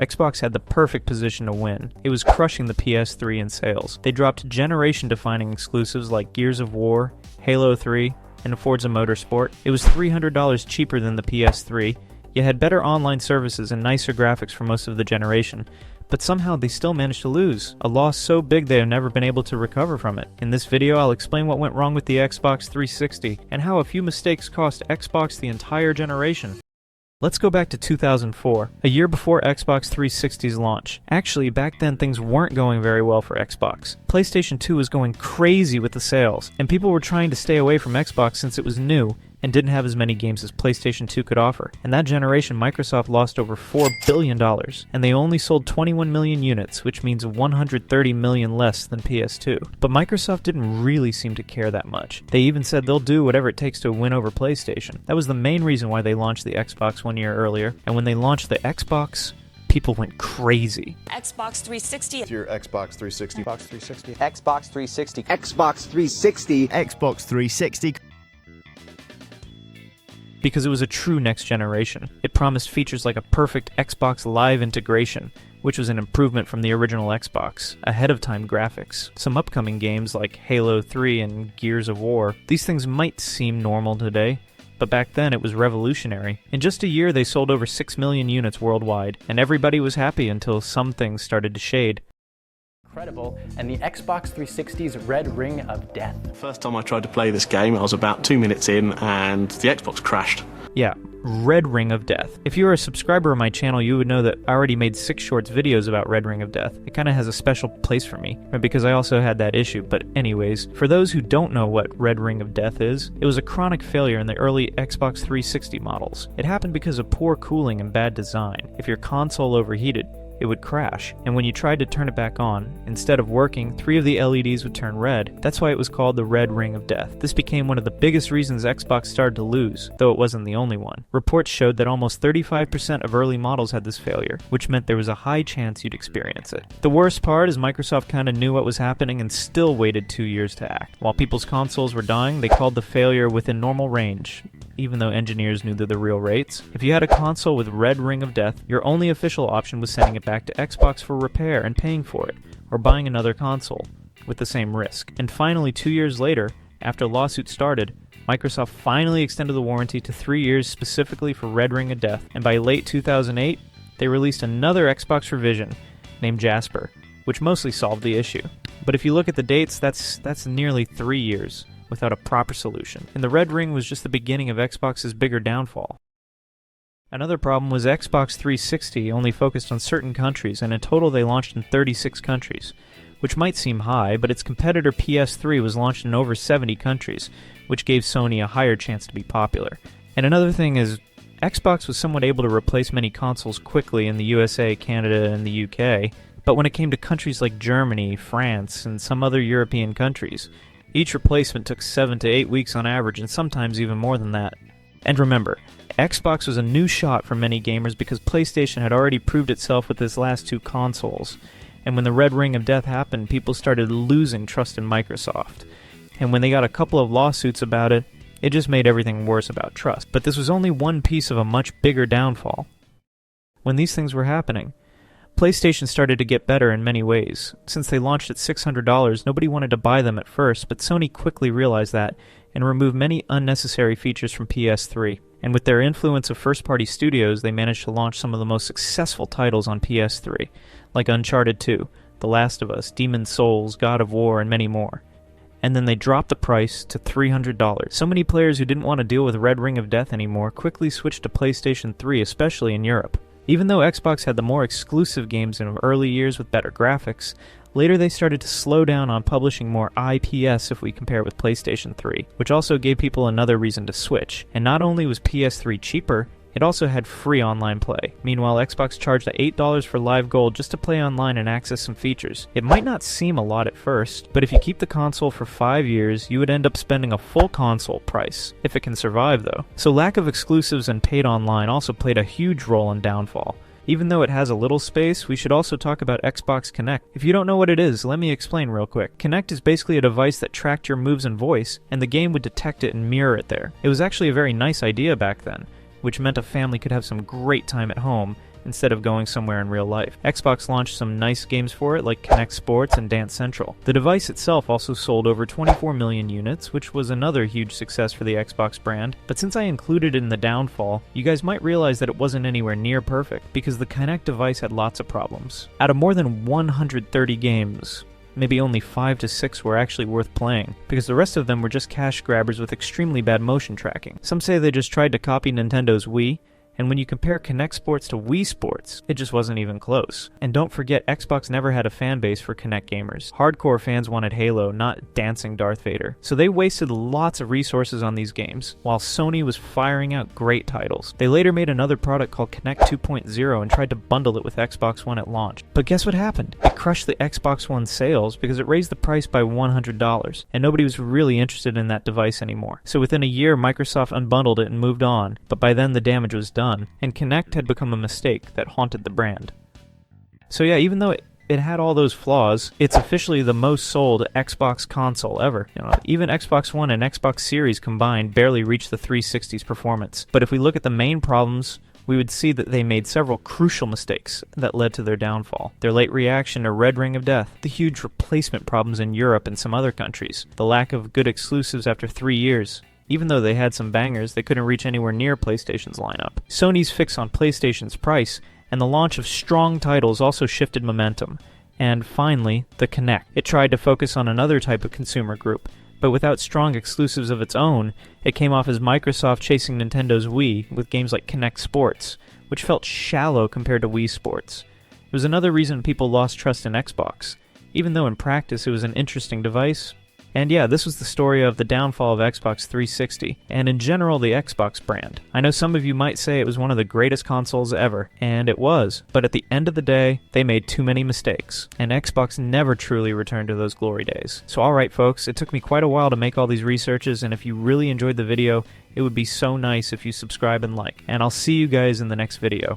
Xbox had the perfect position to win. It was crushing the PS3 in sales. They dropped generation-defining exclusives like Gears of War, Halo 3, and Forza Motorsport. It was $300 cheaper than the PS3, yet had better online services and nicer graphics for most of the generation. But somehow they still managed to lose, a loss so big they have never been able to recover from it. In this video, I'll explain what went wrong with the Xbox 360, and how a few mistakes cost Xbox the entire generation. Let's go back to 2004, a year before Xbox 360's launch. Actually, back then things weren't going very well for Xbox. PlayStation 2 was going crazy with the sales, and people were trying to stay away from Xbox since it was new and didn't have as many games as PlayStation 2 could offer. And that generation, Microsoft lost over $4 billion, and they only sold 21 million units, which means 130 million less than PS2. But Microsoft didn't really seem to care that much. They even said they'll do whatever it takes to win over PlayStation. That was the main reason why they launched the Xbox 1 year earlier, and when they launched the Xbox, people went crazy. Xbox 360. It's your Xbox 360. Xbox 360. Xbox 360. Xbox 360. Xbox 360. Because it was a true next generation. It promised features like a perfect Xbox Live integration, which was an improvement from the original Xbox, ahead-of-time graphics, some upcoming games like Halo 3 and Gears of War. These things might seem normal today, but back then it was revolutionary. In just a year they sold over 6 million units worldwide, and everybody was happy until some things started to shade. Incredible, and the Xbox 360's Red Ring of Death. First time I tried to play this game, I was about 2 minutes in and the Xbox crashed. Yeah, Red Ring of Death. If you were a subscriber of my channel, you would know that I already made 6 shorts videos about Red Ring of Death. It kind of has a special place for me, because I also had that issue. But anyways, for those who don't know what Red Ring of Death is, it was a chronic failure in the early Xbox 360 models. It happened because of poor cooling and bad design. If your console overheated, it would crash, and when you tried to turn it back on, instead of working, 3 of the LEDs would turn red. That's why it was called the Red Ring of Death. This became one of the biggest reasons Xbox started to lose, though it wasn't the only one. Reports showed that almost 35% of early models had this failure, which meant there was a high chance you'd experience it. The worst part is Microsoft kinda knew what was happening and still waited 2 years to act. While people's consoles were dying, they called the failure within normal range, even though engineers knew the real rates. If you had a console with Red Ring of Death, your only official option was sending it back to Xbox for repair and paying for it, or buying another console, with the same risk. And finally, 2 years later, after lawsuits started, Microsoft finally extended the warranty to 3 years specifically for Red Ring of Death, and by late 2008, they released another Xbox revision, named Jasper, which mostly solved the issue. But if you look at the dates, that's nearly 3 years without a proper solution. And the Red Ring was just the beginning of Xbox's bigger downfall. Another problem was Xbox 360 only focused on certain countries, and in total they launched in 36 countries, which might seem high, but its competitor PS3 was launched in over 70 countries, which gave Sony a higher chance to be popular. And another thing is, Xbox was somewhat able to replace many consoles quickly in the USA, Canada, and the UK, but when it came to countries like Germany, France, and some other European countries, each replacement took 7 to 8 weeks on average, and sometimes even more than that. And remember, Xbox was a new shot for many gamers because PlayStation had already proved itself with its last 2 consoles. And when the Red Ring of Death happened, people started losing trust in Microsoft. And when they got a couple of lawsuits about it, it just made everything worse about trust. But this was only one piece of a much bigger downfall. When these things were happening, PlayStation started to get better in many ways. Since they launched at $600, nobody wanted to buy them at first, but Sony quickly realized that and removed many unnecessary features from PS3. And with their influence of first-party studios, they managed to launch some of the most successful titles on PS3, like Uncharted 2, The Last of Us, Demon's Souls, God of War, and many more. And then they dropped the price to $300. So many players who didn't want to deal with Red Ring of Death anymore quickly switched to PlayStation 3, especially in Europe. Even though Xbox had the more exclusive games in early years with better graphics, later they started to slow down on publishing more IPS if we compare with PlayStation 3, which also gave people another reason to switch. And not only was PS3 cheaper, it also had free online play. Meanwhile, Xbox charged $8 for Live Gold just to play online and access some features. It might not seem a lot at first, but if you keep the console for 5 years, you would end up spending a full console price, if it can survive though. So lack of exclusives and paid online also played a huge role in downfall. Even though it has a little space, we should also talk about Xbox Kinect. If you don't know what it is, let me explain real quick. Kinect is basically a device that tracked your moves and voice, and the game would detect it and mirror it there. It was actually a very nice idea back then, which meant a family could have some great time at home, instead of going somewhere in real life. Xbox launched some nice games for it like Kinect Sports and Dance Central. The device itself also sold over 24 million units, which was another huge success for the Xbox brand, but since I included it in the downfall, you guys might realize that it wasn't anywhere near perfect, because the Kinect device had lots of problems. Out of more than 130 games, maybe only 5 to 6 were actually worth playing, because the rest of them were just cash grabbers with extremely bad motion tracking. Some say they just tried to copy Nintendo's Wii, and when you compare Kinect Sports to Wii Sports, it just wasn't even close. And don't forget, Xbox never had a fan base for Kinect gamers. Hardcore fans wanted Halo, not dancing Darth Vader. So they wasted lots of resources on these games, while Sony was firing out great titles. They later made another product called Kinect 2.0 and tried to bundle it with Xbox One at launch. But guess what happened? It crushed the Xbox One sales because it raised the price by $100, and nobody was really interested in that device anymore. So within a year, Microsoft unbundled it and moved on, but by then the damage was done, and Kinect had become a mistake that haunted the brand. So yeah, even though it had all those flaws, it's officially the most sold Xbox console ever. Even Xbox One and Xbox Series combined barely reached the 360's performance. But if we look at the main problems, we would see that they made several crucial mistakes that led to their downfall. Their late reaction to Red Ring of Death, the huge replacement problems in Europe and some other countries, the lack of good exclusives after 3 years. Even though they had some bangers, they couldn't reach anywhere near PlayStation's lineup. Sony's fix on PlayStation's price, and the launch of strong titles also shifted momentum. And finally, the Kinect. It tried to focus on another type of consumer group, but without strong exclusives of its own, it came off as Microsoft chasing Nintendo's Wii with games like Kinect Sports, which felt shallow compared to Wii Sports. It was another reason people lost trust in Xbox, even though in practice it was an interesting device. And yeah, this was the story of the downfall of Xbox 360, and in general the Xbox brand. I know some of you might say it was one of the greatest consoles ever, and it was, but at the end of the day, they made too many mistakes, and Xbox never truly returned to those glory days. So alright folks, it took me quite a while to make all these researches, and if you really enjoyed the video, it would be so nice if you subscribe and like, and I'll see you guys in the next video.